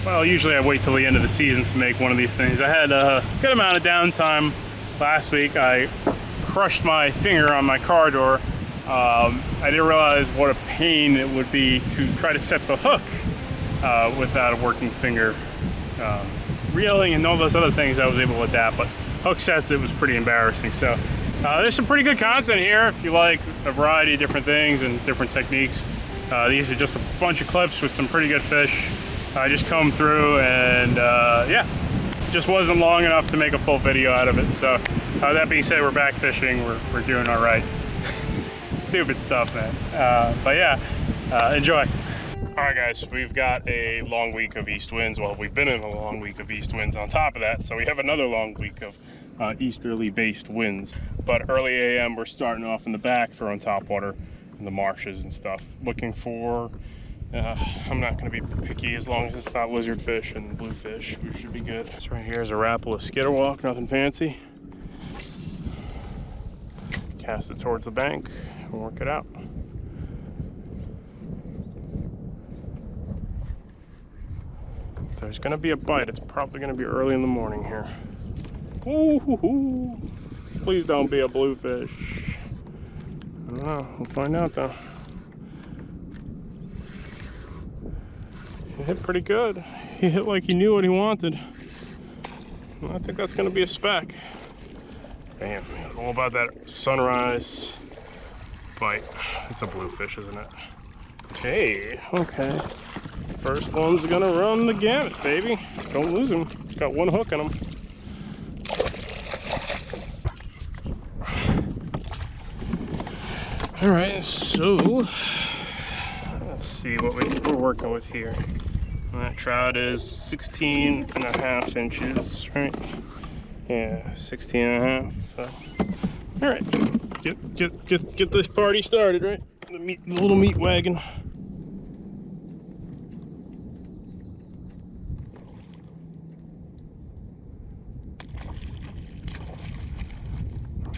well, usually I wait till the end of the season to make one of these things. I had a good amount of downtime last week. I crushed my finger on my car door. I didn't realize what a pain it would be to try to set the hook without a working finger. Reeling and all those other things I was able to adapt, but hook sets, it was pretty embarrassing. So there's some pretty good content here if you like a variety of different things and different techniques. These are just a bunch of clips with some pretty good fish. I just combed through and yeah, just wasn't long enough to make a full video out of it. So that being said, we're back fishing. We're doing all right. Stupid stuff, man. But yeah, enjoy. All right, guys, we've got a long week of east winds. Well, we've been in a long week of east winds on top of that, so we have another long week of easterly-based winds. But early AM, we're starting off in the back, throwing topwater in the marshes and stuff, looking for, I'm not going to be picky as long as it's not lizardfish and bluefish. We should be good. This right here is a Rapala Skitterwalk, nothing fancy. Cast it towards the bank and work it out. If there's going to be a bite, it's probably going to be early in the morning here. Ooh, please don't be a bluefish. I don't know. We'll find out though. He hit pretty good. He hit like he knew what he wanted. I think that's going to be a speck. Damn, all about that sunrise bite. It's a bluefish, isn't it? Hey, okay. First one's gonna run the gamut, baby. Don't lose him. He's got one hook in him. All right, so let's see what we're working with here. And that trout is 16.5 inches, right? Yeah, 16.5. So. All right, get this party started, right? The little meat wagon.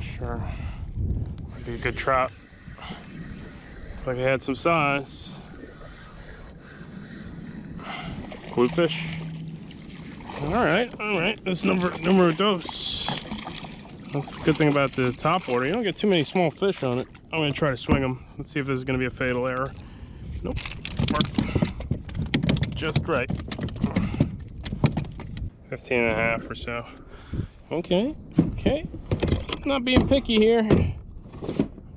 Sure, might be a good trout. Looks like it had some size. Bluefish. All right. That's number dos. That's the good thing about the topwater. You don't get too many small fish on it. I'm gonna try to swing them. Let's see if this is gonna be a fatal error. Nope. Marked. Just right. 15.5 or so. Okay. Not being picky here.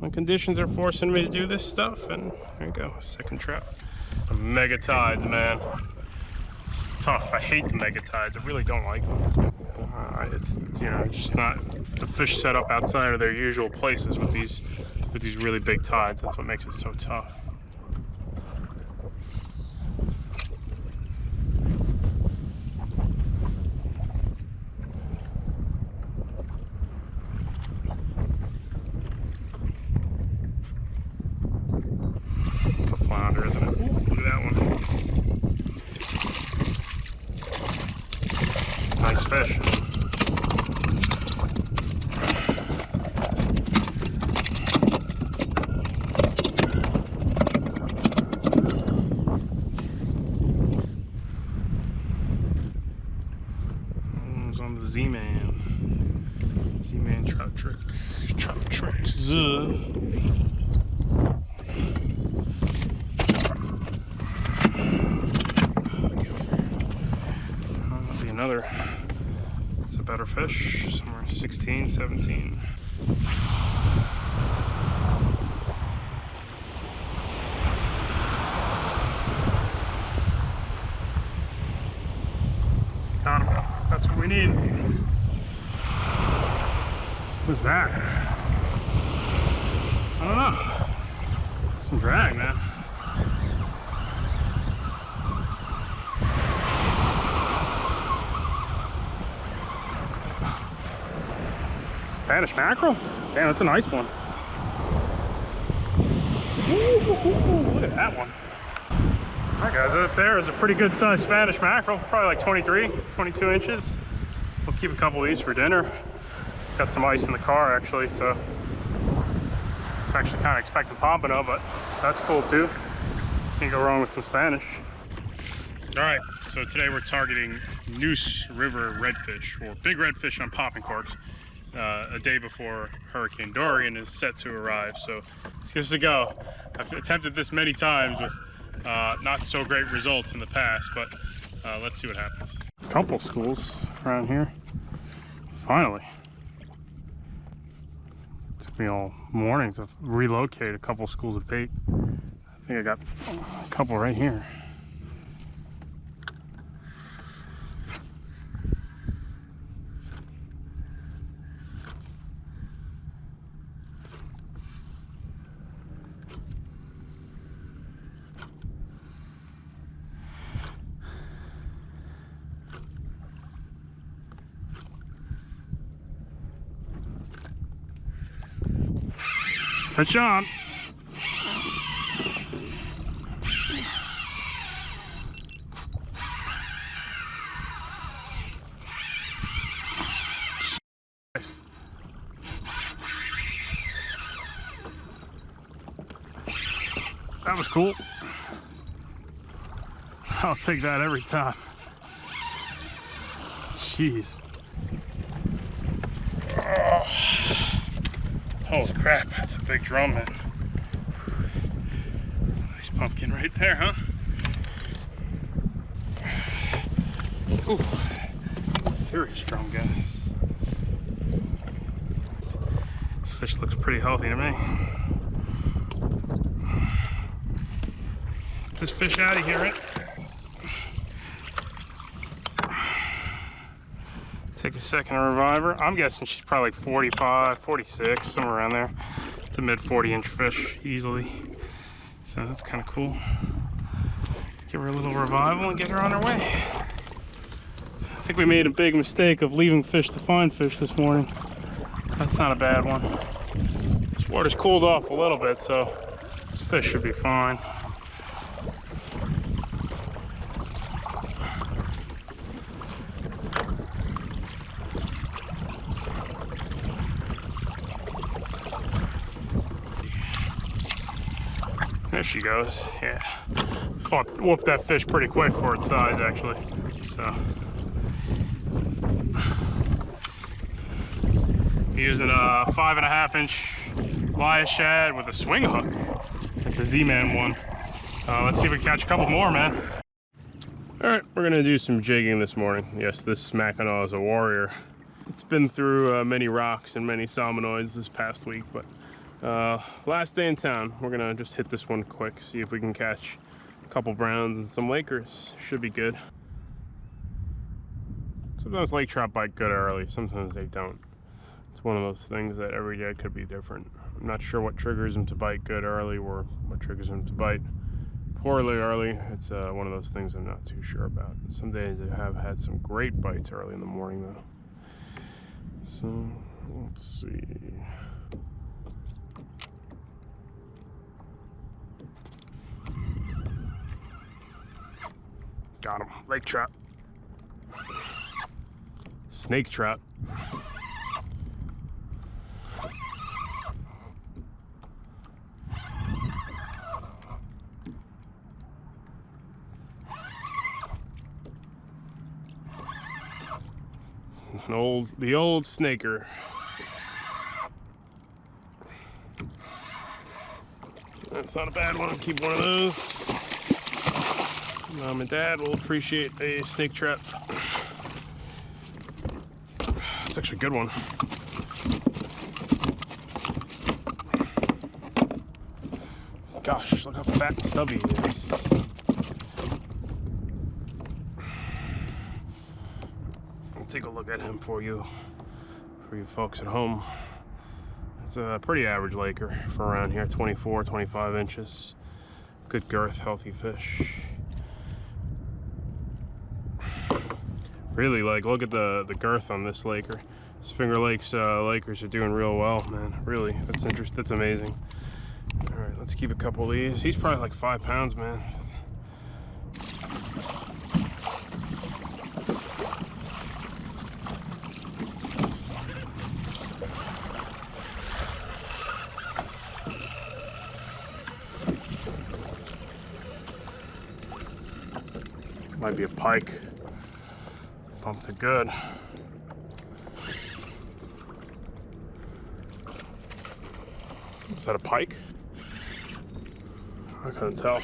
My conditions are forcing me to do this stuff, and there you go, second trout. The mega tides, man. It's tough. I hate the mega tides. I really don't like them. It's, you know, just not the fish set up outside of their usual places with these really big tides. That's what makes it so tough. It's a flounder, isn't it? Ooh, look at that one. Nice fish. It's on the Zman trout Trickz. Another, it's a better fish, somewhere 16, 17. Got him. That's what we need. What's that? I don't know. Took some drag, man. Spanish mackerel? Damn, that's a nice one. Ooh, look at that one. All right, guys, that there is a pretty good sized Spanish mackerel. Probably like 23, 22 inches. We'll keep a couple of these for dinner. Got some ice in the car, actually, so it's actually kind of expecting pompano, but that's cool too. Can't go wrong with some Spanish. All right, so today we're targeting Neuse River redfish, or big redfish on popping corks, a day before Hurricane Dorian is set to arrive. So let's give this a go. I've attempted this many times with not so great results in the past, but let's see what happens. A couple schools around here, finally. It took me all morning to relocate a couple schools of bait. I think I got a couple right here. Fish on. That was cool. I'll take that every time. Jeez. Oh. Holy crap, that's a big drum, man. That's a nice pumpkin right there, huh? Ooh, serious drum, guys. This fish looks pretty healthy to me. Get this fish out of here, right? Take a second to revive her. I'm guessing she's probably like 45, 46, somewhere around there. It's a mid 40-inch fish, easily. So that's kind of cool. Let's give her a little revival and get her on her way. I think we made a big mistake of leaving fish to find fish this morning. That's not a bad one. This water's cooled off a little bit, so this fish should be fine. There she goes. Yeah, whooped that fish pretty quick for its size, actually. So, using a 5.5-inch EliasV with a swing hook. It's a Zman one. Let's see if we can catch a couple more, man. All right, we're gonna do some jigging this morning. Yes, this mackerel is a warrior. It's been through many rocks and many salmonoids this past week, but last day in town, we're gonna just hit this one quick, see if we can catch a couple browns and some Lakers. Should be good. Sometimes lake trout bite good early, sometimes they don't. It's one of those things that every day could be different. I'm not sure what triggers them to bite good early or what triggers them to bite poorly early. It's one of those things I'm not too sure about. Some days I have had some great bites early in the morning though. So, let's see. Got him. Lake trout. Snake trout. The old snaker. That's not a bad one. Keep one of those. Mom and Dad will appreciate a snake trap. It's actually a good one. Gosh, look how fat and stubby he is. I'll take a look at him for you folks at home. It's a pretty average laker for around here, 24, 25 inches. Good girth, healthy fish. Really, like, look at the girth on this laker. This Finger Lakes Lakers are doing real well, man. Really, that's interesting. That's amazing. All right, let's keep a couple of these. He's probably like 5 pounds, man. My pike. Bumped it good. Is that a pike? I couldn't tell.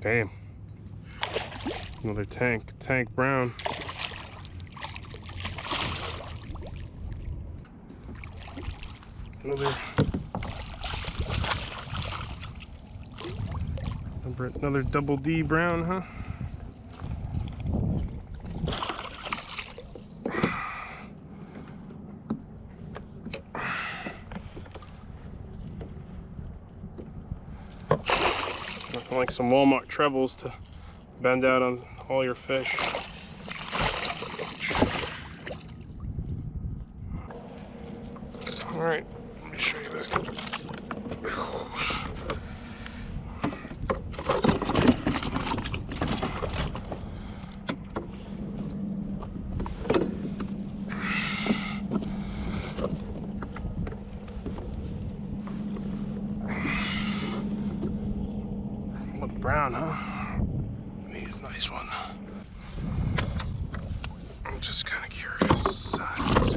Damn. Another tank brown. Another double D brown, huh? Nothing like some Walmart trebles to bend out on all your fish. All right, let me show you this. Brown, huh? He's a nice one. I'm just kind of curious. I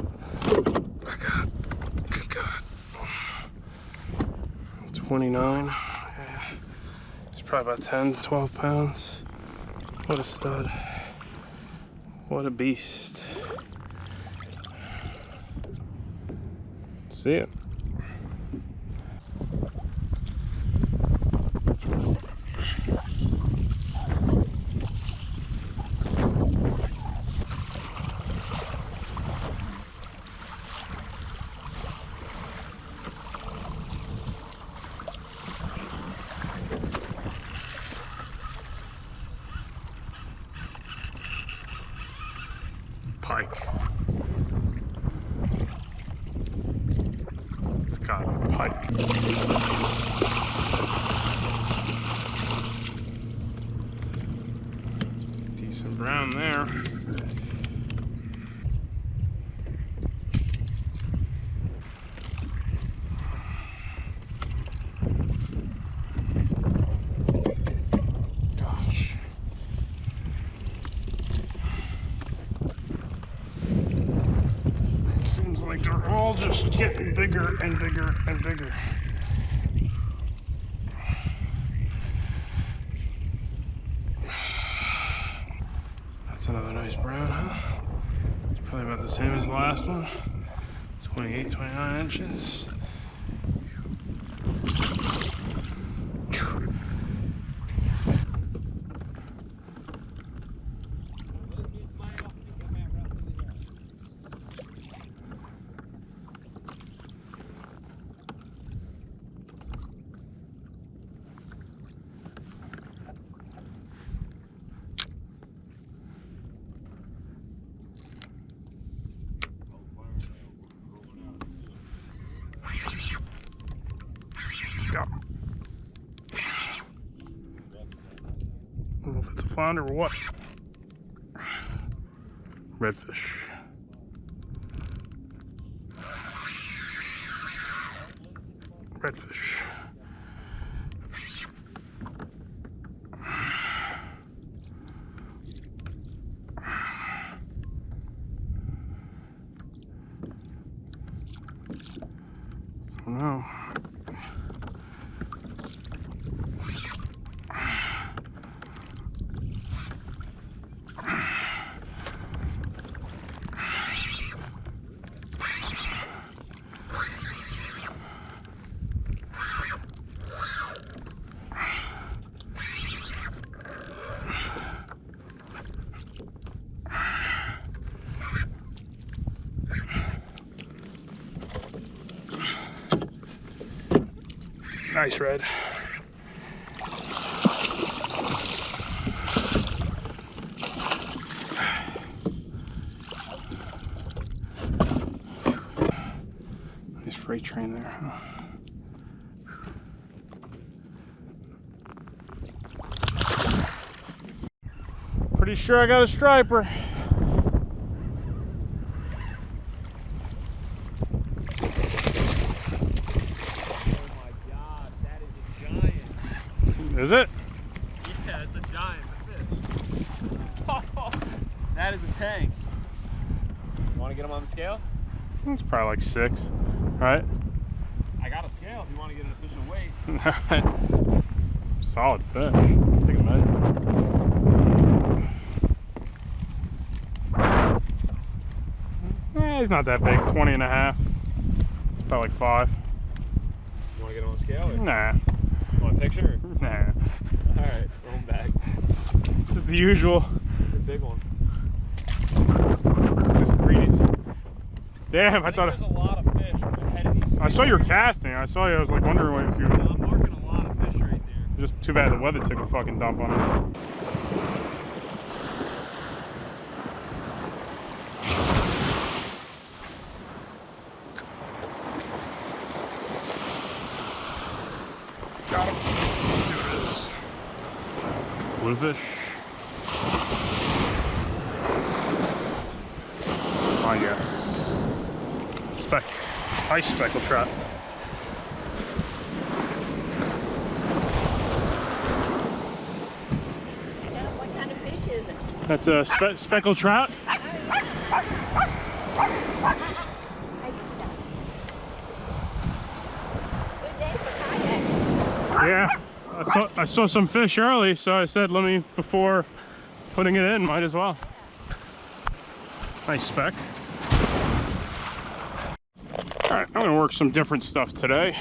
got, good God, 29. Yeah. He's probably about 10 to 12 pounds. What a stud. What a beast. See it. Pike. It's got a pike. Decent brown there. Seems like they're all just getting bigger and bigger and bigger. That's another nice brown, huh? It's probably about the same as the last one. 28, 29 inches. Yeah. I don't know if it's a flounder or what. Redfish. Redfish. Oh no. Nice red. Nice freight train there, huh? Pretty sure I got a striper. Is it? Yeah, it's a giant fish. Oh, that is a tank. You want to get him on the scale? It's probably like 6, right? I got a scale if you want to get an official weight. Solid fish. Take a minute. He's not that big, 20 and a half. It's probably like 5. You want to get on the scale? Or? Nah. Want a picture? Nah. Alright, throw him back. Just the usual. The big one. It's just greenies. Damn, I thought there's a lot of fish ahead of these. I saw you were casting. I saw you. I was like wondering if you were. I'm marking a lot of fish right there. Just too bad the weather took a fucking dump on us. Got him. Let's see what it is. Bluefish. Oh yes. Speck. Nice speckled trout. What kind of fish is it? That's a speckled trout. Good day for kayak. Yeah, I saw some fish early, so I said, let me, before putting it in, might as well. Nice speck. All right, I'm gonna work some different stuff today.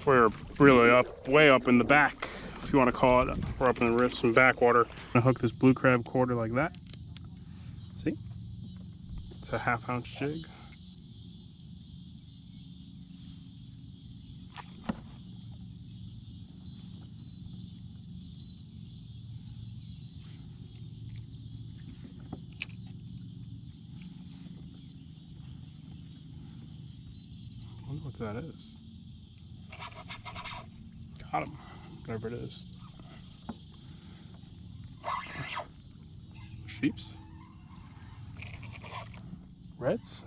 We're really way up in the back, if you want to call it. We're up in the rift, some backwater. I'm gonna hook this blue crab quarter like that. See? It's a 1/2 ounce jig. I wonder what that is. Got him, whatever it is. Sheeps? Reds?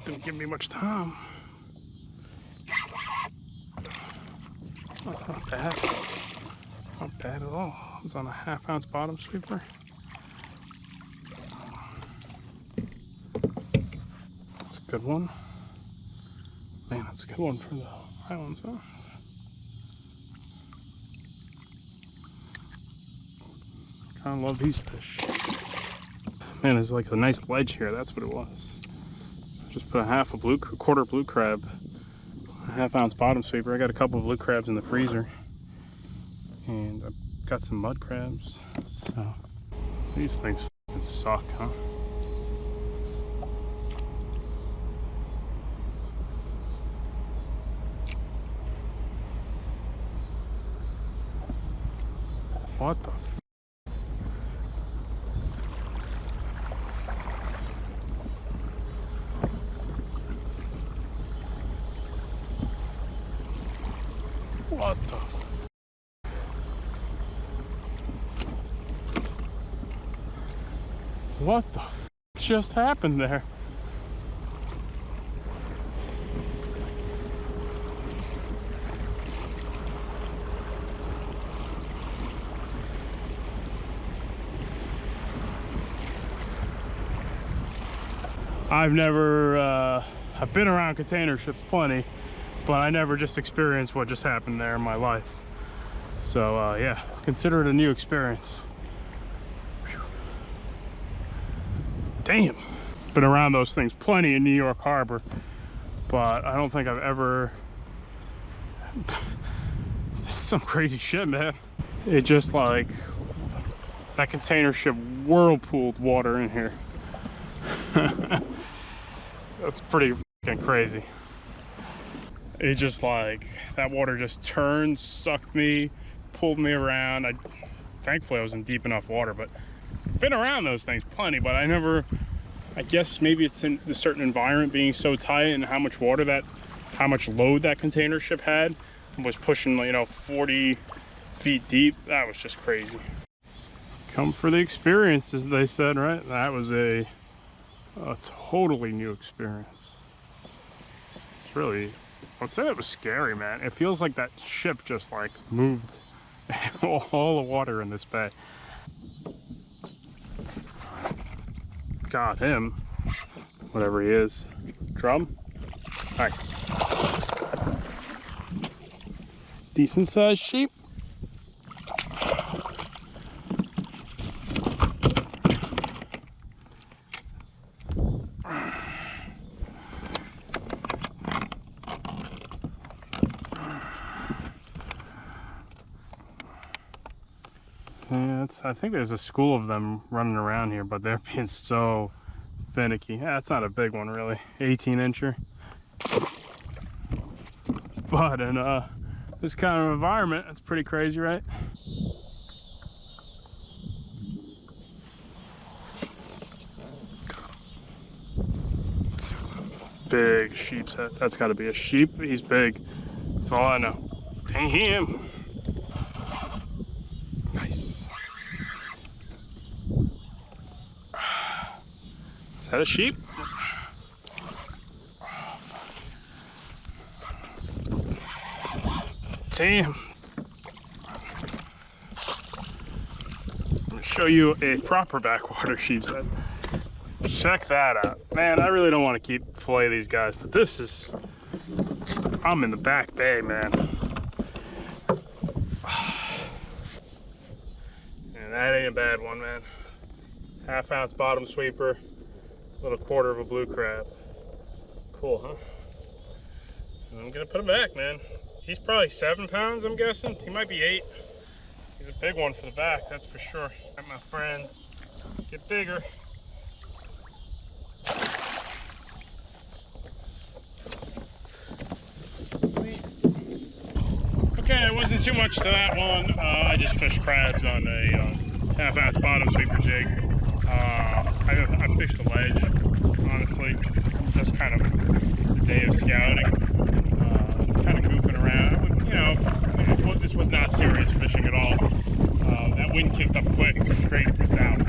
Didn't give me much time. Not bad. Not bad at all. It's on a 1/2 ounce bottom sweeper. That's a good one. Man, that's a good one for the islands, huh? I love these fish. Man, there's like a nice ledge here. That's what it was. So I just put a quarter blue crab, a 1/2 ounce bottom sweeper. I got a couple of blue crabs in the freezer, and I've got some mud crabs. So these things fucking suck, huh? What the? What the? What the just happened there? I've been around container ships plenty, but I never just experienced what just happened there in my life. So yeah, consider it a new experience. Whew. Damn. Been around those things plenty in New York Harbor, but I don't think I've ever... Some crazy shit, man. It just like, that container ship whirlpooled water in here. That's pretty fucking crazy. It just like, that water just turned, sucked me, pulled me around. Thankfully I was in deep enough water, but been around those things plenty, but I guess maybe it's in a certain environment being so tight and how much load that container ship had was pushing, 40 feet deep. That was just crazy. Come for the experience, as they said, right? That was a totally new experience. It's really I'd say that was scary, man. It feels like that ship just like moved all the water in this bay. Got him, whatever he is. Drum, nice. Decent sized sheep. Yeah, I think there's a school of them running around here, but they're being so finicky. Yeah, that's not a big one really, 18-incher. But in this kind of environment, that's pretty crazy, right? Big sheepshead. That's got to be a sheep. He's big. That's all I know. Damn. Is that a sheep? Damn. I'm gonna show you a proper backwater sheepshead. Check that out. Man, I really don't want to keep fillet these guys, but this is... I'm in the back bay, man. And that ain't a bad one, man. 1/2 ounce bottom sweeper. Little 1/4 of a blue crab. Cool, huh? I'm gonna put him back, man. He's probably 7 pounds, I'm guessing. He might be 8. He's a big one for the back, that's for sure. Let my friend get bigger. Okay, it wasn't too much to that one. I just fished crabs on a 1/2 ounce bottom sweeper jig. I fished a ledge, honestly. Just kind of, it's the day of scouting. Kind of goofing around. You know, this was not serious fishing at all. That wind kicked up quick, straight south.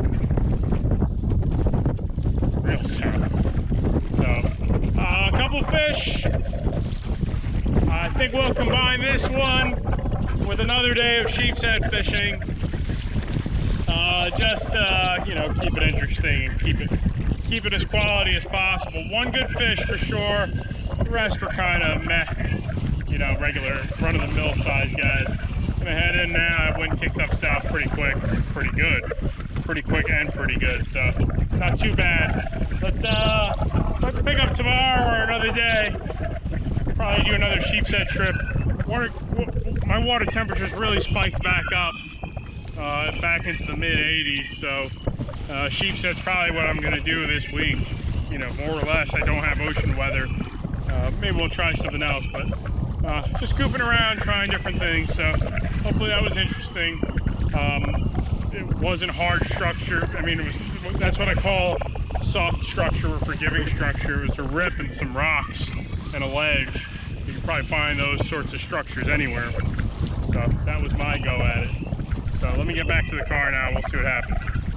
Real south. So, a couple fish. I think we'll combine this one with another day of sheepshead fishing. You know, keep it interesting and keep it as quality as possible. One good fish for sure. The rest were kind of meh, you know, regular run-of-the-mill size guys. Gonna head in now. That wind kicked up south pretty quick. It's pretty good, pretty quick and pretty good. So not too bad. Let's pick up tomorrow or another day. Probably do another sheepshead trip. My water temperatures really spiked back up. Back into the mid-80s, so sheepshead's probably what I'm gonna do this week. You know, more or less. I don't have ocean weather. Maybe we'll try something else, but just goofing around, trying different things. So hopefully that was interesting. It wasn't hard structure. I mean, that's what I call soft structure or forgiving structure. It was a rip and some rocks and a ledge. You can probably find those sorts of structures anywhere. So that was my go at it. So let me get back to the car now, we'll see what happens.